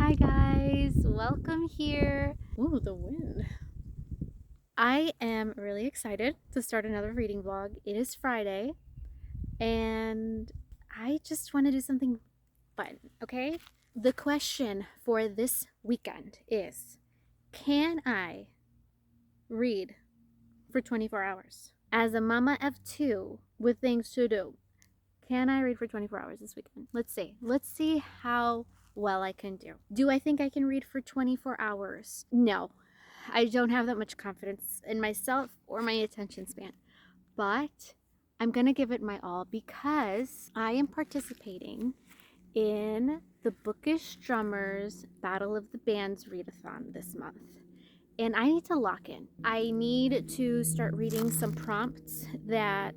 Hi guys, welcome here. Ooh, the wind. I am really excited to start another reading vlog. It is Friday and I just want to do something fun, okay? The question for this weekend is, can I read for 24 hours? As a mama of two with things to do, can I read for 24 hours this weekend? Let's see. Let's see how well I can do. Do I think I can read for 24 hours? No. I don't have that much confidence in myself or my attention span. But I'm going to give it my all because I am participating in the Bookish Drummers Battle of the Bands Readathon this month. And I need to lock in. I need to start reading some prompts that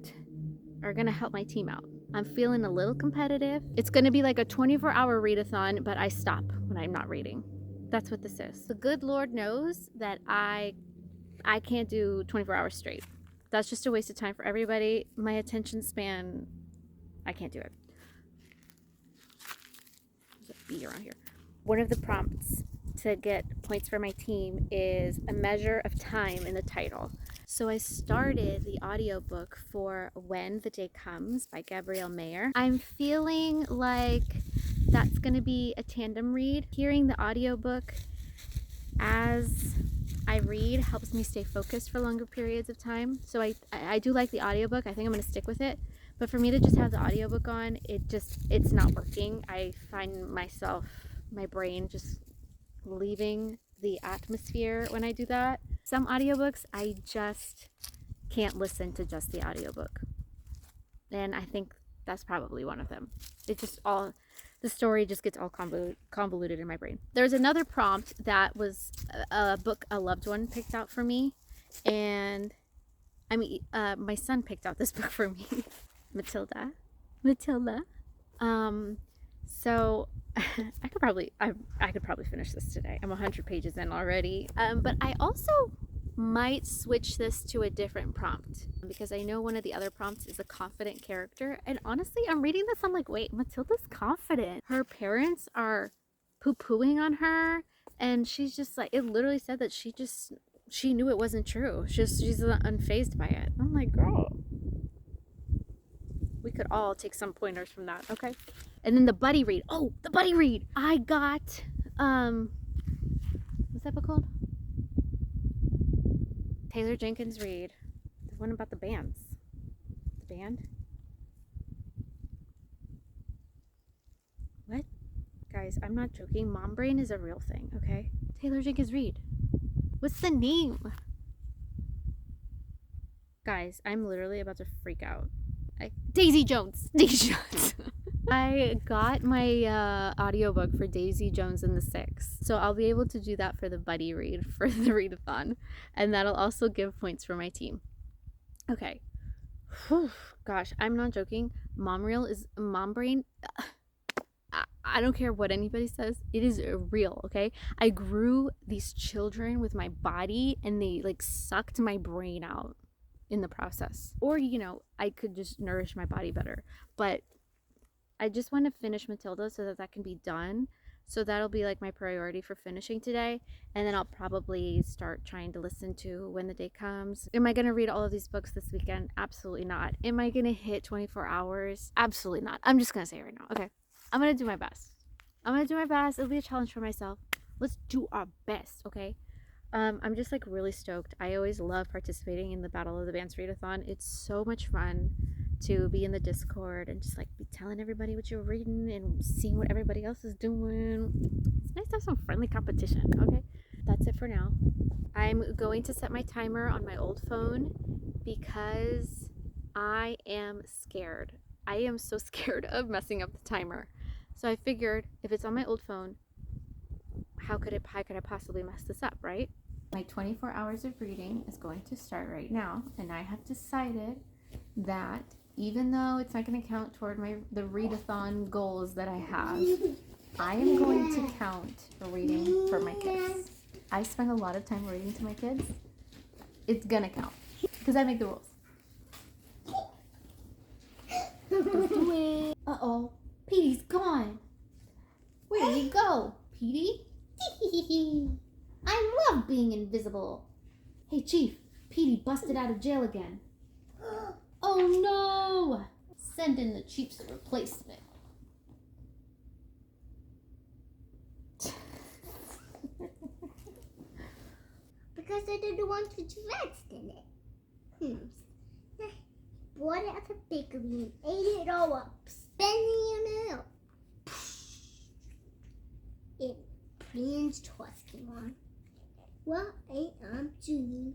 are going to help my team out. I'm feeling a little competitive. It's going to be like a 24-hour readathon, but I stop when I'm not reading. That's what this is. The good Lord knows that I can't do 24 hours straight. That's just a waste of time for everybody. My attention span, I can't do it. There's a bee around here. One of the prompts to get points for my team is a measure of time in the title. So I started the audiobook for When the Day Comes by Gabrielle Meyer. I'm feeling like that's going to be a tandem read. Hearing the audiobook as I read helps me stay focused for longer periods of time. So I do like the audiobook. I think I'm going to stick with it. But for me to just have the audiobook on, it's not working. I find myself, my brain just leaving the atmosphere when I do that. Some audiobooks I just can't listen to just the audiobook, and I think that's probably one of them. The story just gets all convoluted in my brain. There's another prompt that was a book a loved one picked out for me, and my son picked out this book for me. Matilda. So I could probably finish this today. I'm 100 pages in already. But I also might switch this to a different prompt because I know one of the other prompts is a confident character. And honestly, I'm reading this. I'm like, wait, Matilda's confident. Her parents are poo-pooing on her. And she's just like, it literally said that she knew it wasn't true. She's unfazed by it. I'm like, girl, we could all take some pointers from that, okay? And then the buddy read. Oh, the buddy read. I got, what's that book called? Taylor Jenkins Reid. The one about the bands. The band? What? Guys, I'm not joking. Mom brain is a real thing, okay? Taylor Jenkins Reid. What's the name? Guys, I'm literally about to freak out. Daisy Jones. I got my audiobook for Daisy Jones and the Six, so I'll be able to do that for the buddy read for the readathon, and that'll also give points for my team. Okay. Whew. Gosh, I'm not joking. Mom brain. I don't care what anybody says. It is real, okay? I grew these children with my body, and they like sucked my brain out in the process. Or, I could just nourish my body better. But I just want to finish Matilda so that can be done. So that'll be like my priority for finishing today. And then I'll probably start trying to listen to When the Day Comes. Am I going to read all of these books this weekend? Absolutely not. Am I going to hit 24 hours? Absolutely not. I'm just going to say it right now. Okay. I'm going to do my best. It'll be a challenge for myself. Let's do our best, okay? I'm just like really stoked. I always love participating in the Battle of the Bands Readathon. It's so much fun to be in the Discord and just like be telling everybody what you're reading and seeing what everybody else is doing. It's nice to have some friendly competition, okay? That's it for now. I'm going to set my timer on my old phone because I am scared. I am so scared of messing up the timer. So I figured if it's on my old phone, how could I possibly mess this up, right? My 24 hours of reading is going to start right now, and I have decided that even though it's not going to count toward the readathon goals that I have, I am going to count reading for my kids. I spend a lot of time reading to my kids. It's gonna count because I make the rules. Let's do it. Uh-oh, Petey's gone. Where did he go? Petey? I love being invisible. Hey, Chief, Petey busted out of jail again. Oh no! Send in the Chief's replacement. Because I didn't want to dress in it. Brought it out the bakery and ate it all up, spending it out. It Prince toss came on. What I am doing.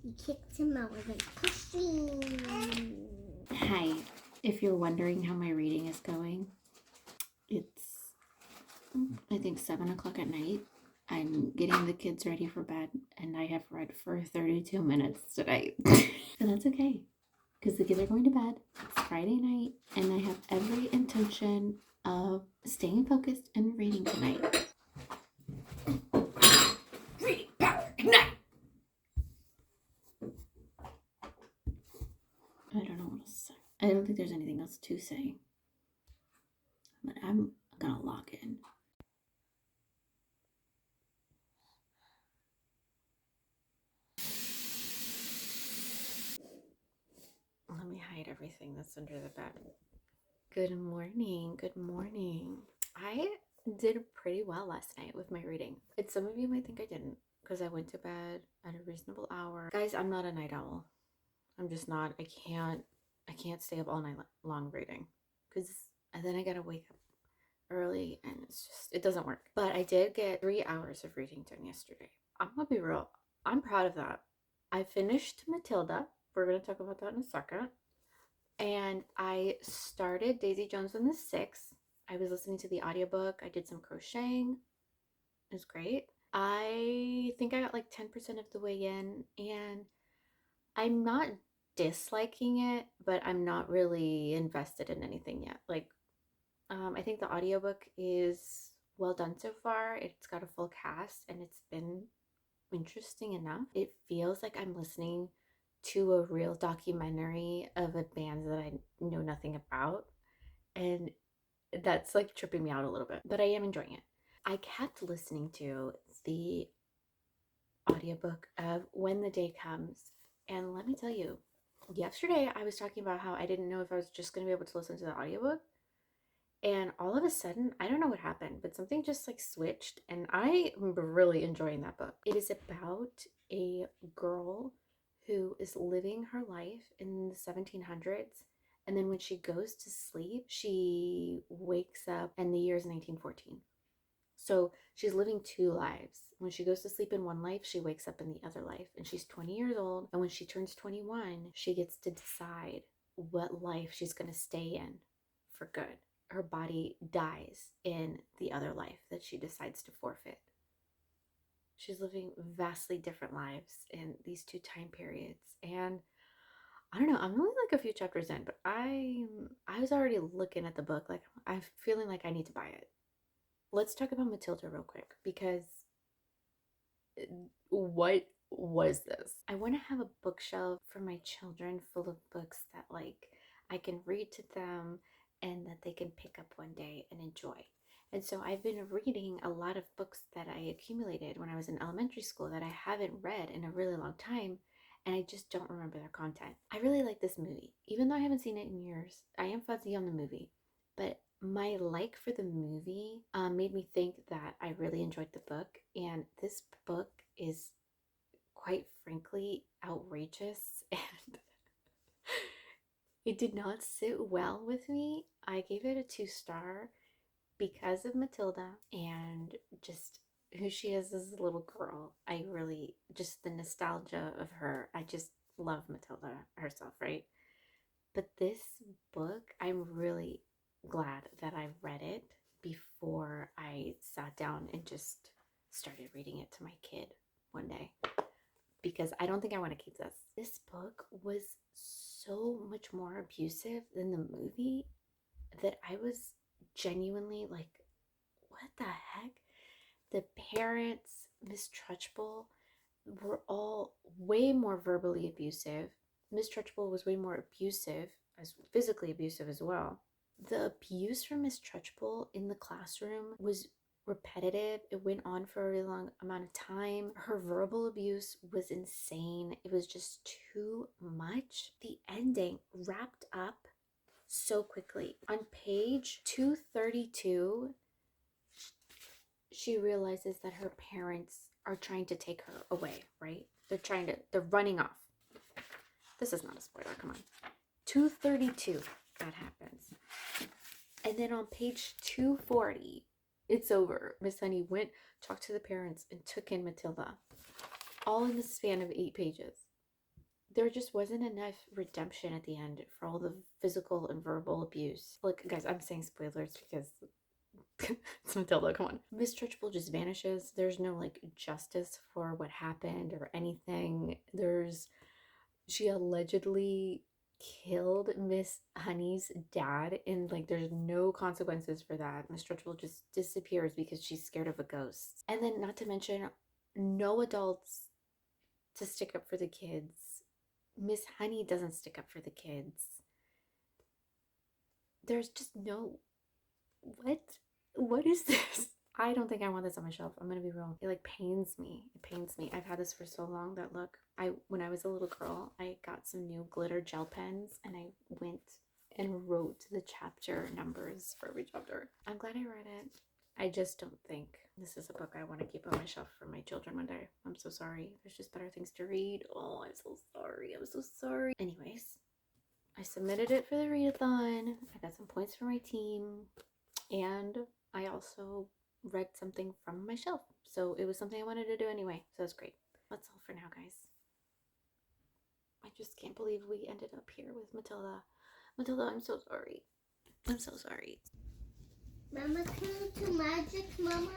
He kicked him out and went pushing. Hi, if you're wondering how my reading is going, it's, I think, 7 o'clock at night. I'm getting the kids ready for bed, and I have read for 32 minutes tonight. And that's okay, because the kids are going to bed. It's Friday night, and I have every intention of staying focused and reading tonight. Reading power, ignite! I don't know what else to say. I don't think there's anything else to say. But I'm gonna log in. Let me hide everything that's under the bed. Good morning. Good morning. I did pretty well last night with my reading. And some of you might think I didn't, because I went to bed at a reasonable hour. Guys, I'm not a night owl. I'm just not. I can't stay up all night long reading, because then I gotta wake up early, and it doesn't work. But I did get 3 hours of reading done yesterday. I'm gonna be real. I'm proud of that. I finished Matilda. We're gonna talk about that in a second. And I started Daisy Jones and the Six. I was listening to the audiobook. I did some crocheting. It was great. I think I got like 10% of the way in, and I'm not disliking it, but I'm not really invested in anything yet. Like, I think the audiobook is well done so far. It's got a full cast, and it's been interesting enough. It feels like I'm listening to a real documentary of a band that I know nothing about, and that's like tripping me out a little bit, but I am enjoying it. I kept listening to the audiobook of When the Day Comes, and let me tell you, yesterday I was talking about how I didn't know if I was just going to be able to listen to the audiobook, and all of a sudden, I don't know what happened, but something just like switched, and I am really enjoying that book. It is about a girl who is living her life in the 1700s, and then when she goes to sleep, she wakes up, and the year is 1914. So she's living 2 lives. When she goes to sleep in one life, she wakes up in the other life, and she's 20 years old, and when she turns 21, she gets to decide what life she's going to stay in for good. Her body dies in the other life that she decides to forfeit. She's living vastly different lives in these 2 time periods, and I don't know, I'm only like a few chapters in, but I was already looking at the book like I'm feeling like I need to buy it. Let's talk about Matilda real quick, because what was this? I want to have a bookshelf for my children full of books that like I can read to them and that they can pick up one day and enjoy. And so I've been reading a lot of books that I accumulated when I was in elementary school that I haven't read in a really long time, and I just don't remember their content. I really like this movie. Even though I haven't seen it in years, I am fuzzy on the movie. But my like for the movie made me think that I really enjoyed the book. And this book is, quite frankly, outrageous. And it did not sit well with me. I gave it a 2-star because of Matilda and just who she is as a little girl. I really, just the nostalgia of her. I just love Matilda herself, right? But this book, I'm really glad that I read it before I sat down and just started reading it to my kid one day, because I don't think I want to keep this. This book was so much more abusive than the movie that I was genuinely like, what the heck? The parents, Miss Trunchbull, were all way more verbally abusive. Miss Trunchbull was way more abusive, as physically abusive as well. The abuse from Miss Trunchbull in the classroom was repetitive. It went on for a really long amount of time. Her verbal abuse was insane. It was just too much. The ending wrapped up so quickly. On page 232, she realizes that her parents are trying to take her away, right? They're running off. This is not a spoiler, come on. 232, that happens. And then on page 240, it's over. Miss Honey went, talked to the parents, and took in Matilda. All in the span of 8 pages. There just wasn't enough redemption at the end for all the physical and verbal abuse. Like, guys, I'm saying spoilers because it's Matilda, come on. Miss Trunchbull just vanishes. There's no, like, justice for what happened or anything. She allegedly killed Miss Honey's dad, and like there's no consequences for that. Miss Trunchbull just disappears because she's scared of a ghost. And then, not to mention, no adults to stick up for the kids. Miss Honey doesn't stick up for the kids. There's just no... What is this? I don't think I want this on my shelf. I'm gonna be real. It like pains me. It pains me. I've had this for so long that look, when I was a little girl, I got some new glitter gel pens and I went and wrote the chapter numbers for every chapter. I'm glad I read it. I just don't think this is a book I want to keep on my shelf for my children one day. I'm so sorry. There's just better things to read. Oh, I'm so sorry. I'm so sorry. Anyways, I submitted it for the readathon. I got some points for my team. And I also read something from my shelf. So it was something I wanted to do anyway. So that's great. That's all for now, guys. I just can't believe we ended up here with Matilda. Matilda, I'm so sorry. I'm so sorry. Mama, can you do magic, Mama?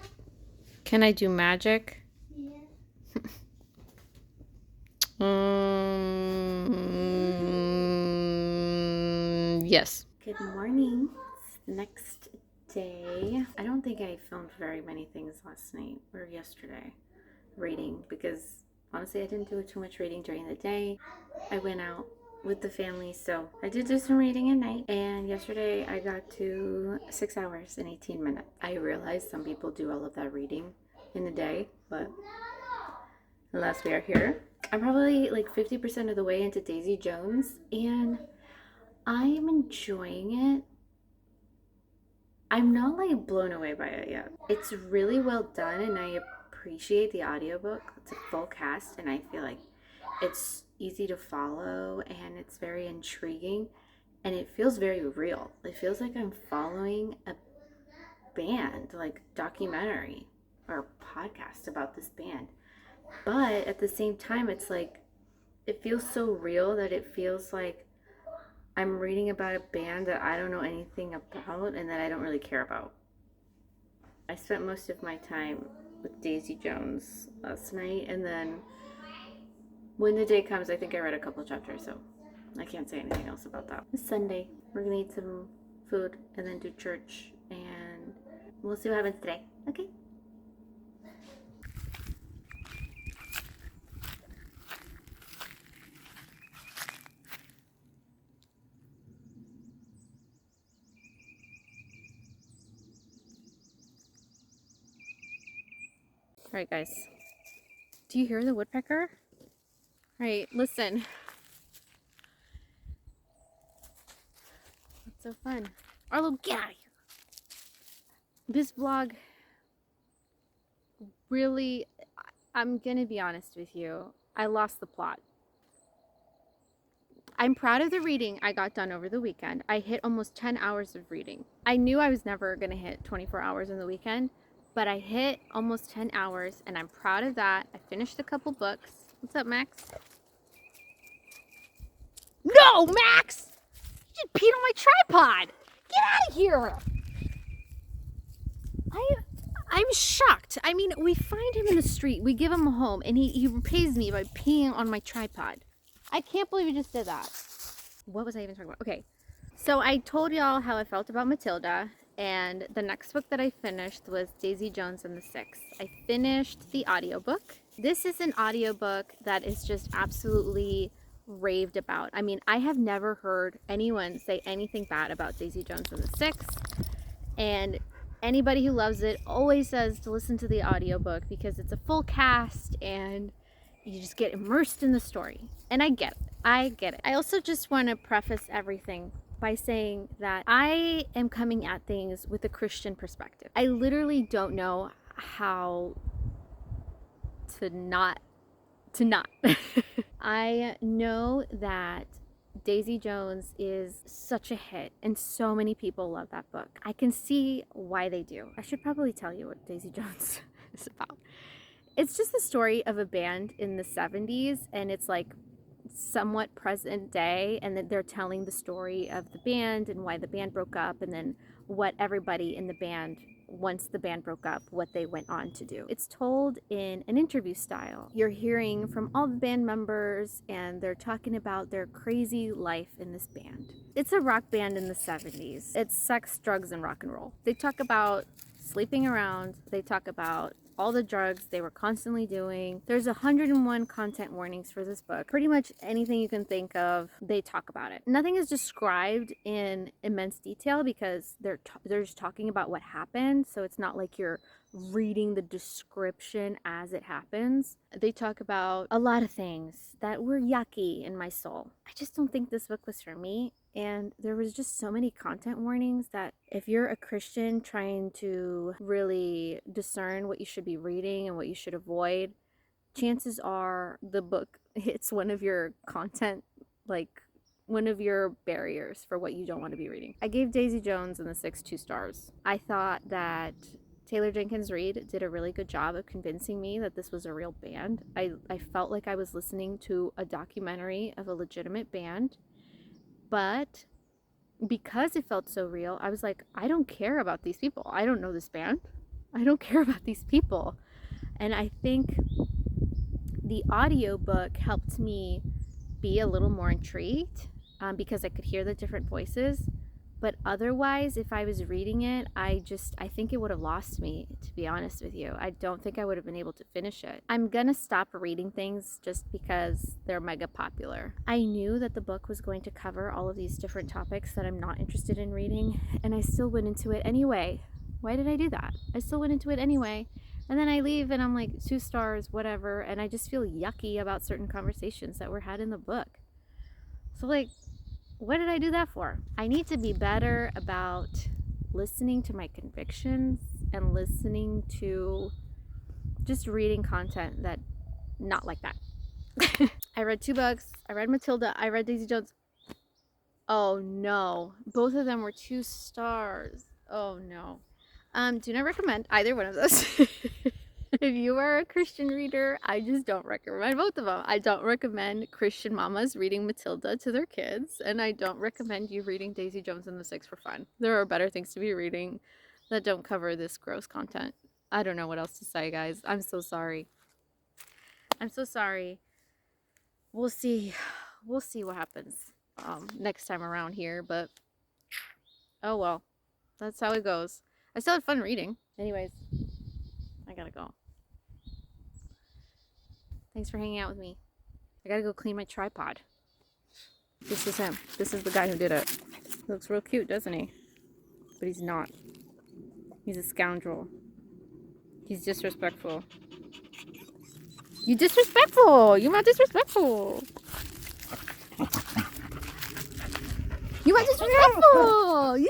Can I do magic? Yeah. Yes. Good morning. It's the next day. I don't think I filmed very many things last night or yesterday reading because honestly I didn't do too much reading during the day. I went out with the family, so I did do some reading at night, and yesterday I got to 6 hours and 18 minutes. I realize some people do all of that reading in the day, but alas, we are here. I'm probably like 50% of the way into Daisy Jones, and I am enjoying it. I'm not like blown away by it yet. It's really well done, and I appreciate the audiobook. It's a full cast, and I feel like it's easy to follow, and it's very intriguing, and it feels very real. It feels like I'm following a band, like documentary or podcast about this band. But at the same time, it's like, it feels so real that it feels like I'm reading about a band that I don't know anything about and that I don't really care about. I spent most of my time with Daisy Jones last night, and then when the day comes, I think I read a couple chapters, so I can't say anything else about that. It's Sunday. We're gonna eat some food and then do church, and we'll see what happens today. Okay. All right, guys. Do you hear the woodpecker? All right, listen. That's so fun. Arlo, get out of here. This vlog really, I'm gonna be honest with you, I lost the plot. I'm proud of the reading I got done over the weekend. I hit almost 10 hours of reading. I knew I was never gonna hit 24 hours in the weekend, but I hit almost 10 hours, and I'm proud of that. I finished a couple books. What's up, Max? No, Max! You just peed on my tripod! Get out of here! I'm shocked. I mean, we find him in the street, we give him a home, and he repays me by peeing on my tripod. I can't believe you just did that. What was I even talking about? Okay, so I told y'all how I felt about Matilda, and the next book that I finished was Daisy Jones and the Six. I finished the audiobook. This is an audiobook that is just absolutely raved about. I mean, I have never heard anyone say anything bad about Daisy Jones and the Six, and anybody who loves it always says to listen to the audiobook because it's a full cast and you just get immersed in the story. And I get it. I get it. I also just want to preface everything by saying that I am coming at things with a Christian perspective. I literally don't know how to not. I know that Daisy Jones is such a hit and so many people love that book. I can see why they do. I should probably tell you what Daisy Jones is about. It's just the story of a band in the 70s, and it's like somewhat present day, and then they're telling the story of the band and why the band broke up, and then what everybody in the band, once the band broke up, what they went on to do. It's told in an interview style. You're hearing from all the band members and they're talking about their crazy life in this band. It's a rock band in the 70s. It's sex, drugs, and rock and roll. They talk about sleeping around. They talk about all the drugs they were constantly doing. There's 101 content warnings for this book. Pretty much anything you can think of, they talk about it. Nothing is described in immense detail because they're just talking about what happened, so it's not like you're reading the description as it happens. They talk about a lot of things that were yucky in my soul. I just don't think this book was for me. And there was just so many content warnings that if you're a Christian trying to really discern what you should be reading and what you should avoid, chances are the book hits one of your content, like one of your barriers for what you don't want to be reading. I gave Daisy Jones and the Six 2 stars. I thought that Taylor Jenkins Reid did a really good job of convincing me that this was a real band. I felt like I was listening to a documentary of a legitimate band. But because it felt so real, I was like, I don't care about these people. I don't know this band. I don't care about these people. And I think the audiobook helped me be a little more intrigued because I could hear the different voices. But otherwise, if I was reading it, I think it would have lost me, to be honest with you. I don't think I would have been able to finish it. I'm gonna stop reading things just because they're mega popular. I knew that the book was going to cover all of these different topics that I'm not interested in reading, and I still went into it anyway. Why did I do that? I still went into it anyway. And then I leave and I'm like, 2 stars, whatever, and I just feel yucky about certain conversations that were had in the book. So like, what did I do that for? I need to be better about listening to my convictions and listening to just reading content that not like that. I read 2 books. I read Matilda. I read Daisy Jones. Oh no. Both of them were 2 stars. Oh no. Do not recommend either one of those. If you are a Christian reader, I just don't recommend both of them. I don't recommend Christian mamas reading Matilda to their kids, and I don't recommend you reading Daisy Jones and the Six for fun. There are better things to be reading that don't cover this gross content. I don't know what else to say, guys. I'm so sorry. I'm so sorry. We'll see. We'll see what happens next time around here, but oh well. That's how it goes. I still had fun reading. Anyways, I gotta go. Thanks for hanging out with me. I gotta go clean my tripod. This is him. This is the guy who did it. He looks real cute, doesn't he? But he's not. He's a scoundrel. He's disrespectful. You disrespectful! You are disrespectful! You are disrespectful! You